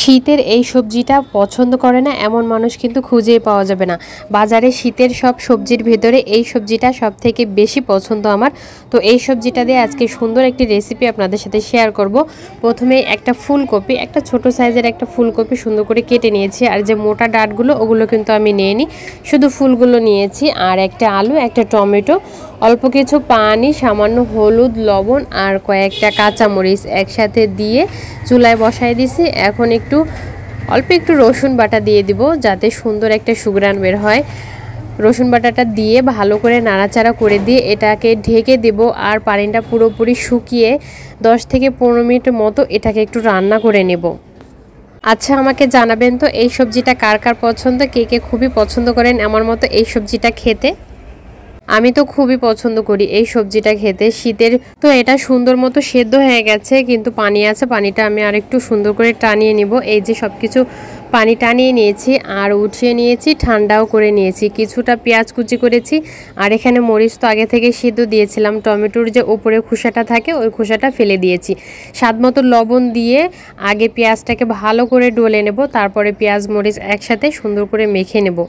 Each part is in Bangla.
শীতের এই সবজিটা পছন্দ করে না এমন মানুষ কিন্তু খুঁজেই পাওয়া যাবে না। বাজারে শীতের সব সবজির ভেতরে এই সবজিটা সব থেকে বেশি পছন্দ আমার। তো এই সবজিটা দিয়ে আজকে সুন্দর একটি রেসিপি আপনাদের সাথে শেয়ার করব। প্রথমে একটা ফুলকপি, একটা ছোট সাইজের একটা ফুলকপি সুন্দর করে কেটে নিয়েছি। আর যে মোটা ডাঁটগুলো ওগুলো কিন্তু আমি নিইনি, শুধু ফুলগুলো নিয়েছি। আর একটা আলু, একটা টমেটো, অল্প কিছু পানি, সামান্য হলুদ, লবণ আর কয়েকটা কাঁচামরিচ একসাথে দিয়ে চুলায় বসাই দিছি। এখন অল্প একটু রসুন বাটা দিয়ে দিব যাতে সুন্দর একটা সুঘ্রাণ বের হয়। রসুন বাটাটা দিয়ে ভালো করে নাড়াচাড়া করে দিয়ে এটাকে ঢেকে দেব। আর পানিটা পুরোপুরি শুকিয়ে 10 থেকে 15 মিনিট মতো এটাকে একটু রান্না করে নেব। আচ্ছা, আমাকে জানাবেন তো এই সবজিটা কার কার পছন্দ, কে কে খুবই পছন্দ করেন আমার মতো এই সবজিটা খেতে। আমি তো খুবই পছন্দ করি এই সবজিটা খেতে শীতের। তো এটা সুন্দর মতো সেদ্ধ হয়ে গেছে, কিন্তু পানি আছে, পানিটা আমি আর একটু সুন্দর করে টানিয়ে নিব। এই যে সব কিছু পানি টানিয়ে নিয়েছি আর উঠিয়ে নিয়েছি, ঠান্ডাও করে নিয়েছি। কিছুটা পেঁয়াজ কুচি করেছি আর এখানে মরিচ তো আগে থেকে সিদ্ধ দিয়েছিলাম। টমেটোর যে উপরে খোসাটা থাকে ওই খোসাটা ফেলে দিয়েছি। স্বাদ মতো লবণ দিয়ে আগে পেঁয়াজটাকে ভালো করে ডলে নেব, তারপরে পেঁয়াজ মরিচ একসাথে সুন্দর করে মেখে নেব।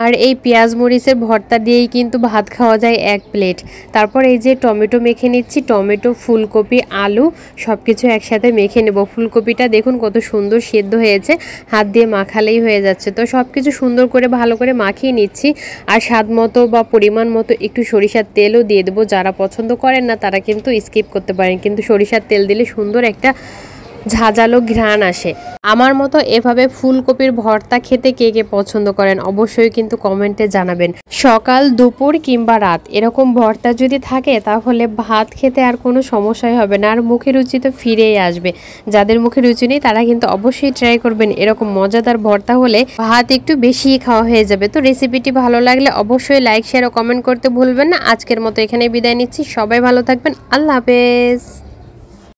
আর এই পেঁয়াজ মরিচের ভর্তা দিয়েই কিন্তু ভাত খাওয়া যায় 1 প্লেট। তারপর এই যে টমেটো মেখে নিচ্ছি, টমেটো, ফুলকপি, আলু সব কিছু একসাথে মেখে নেব। ফুলকপিটা দেখুন কত সুন্দর সেদ্ধ হয়েছে, হাত দিয়ে মাখালেই হয়ে যাচ্ছে। তো সব কিছু সুন্দর করে ভালো করে মাখিয়ে নিচ্ছি। আর স্বাদ মতো বা পরিমাণ মতো একটু সরিষার তেলও দিয়ে দেবো। যারা পছন্দ করেন না তারা কিন্তু স্কিপ করতে পারেন, কিন্তু সরিষার তেল দিলে সুন্দর একটা ঝাঁঝালো ঘ্রাণ আসে। আমার মতো এভাবে ফুলকপির ভর্তা খেতে কে কে পছন্দ করেন অবশ্যই কিন্তু কমেন্টে জানাবেন। সকাল, দুপুর কিংবা রাত এরকম ভর্তা যদি থাকে তাহলে ভাত খেতে আর কোনো সমস্যাই হবে না, আর মুখে রুচি তো ফিরেই আসবে। যাদের মুখে রুচি নেই তারা কিন্তু অবশ্যই ট্রাই করবেন। এরকম মজাদার ভর্তা হলে ভাত একটু বেশিই খাওয়া হয়ে যাবে। তো রেসিপিটি ভালো লাগলে অবশ্যই লাইক, শেয়ার ও কমেন্ট করতে ভুলবেন না। আজকের মতো এখানে বিদায় নিচ্ছি। সবাই ভালো থাকবেন। আল্লাহ হাফেজ।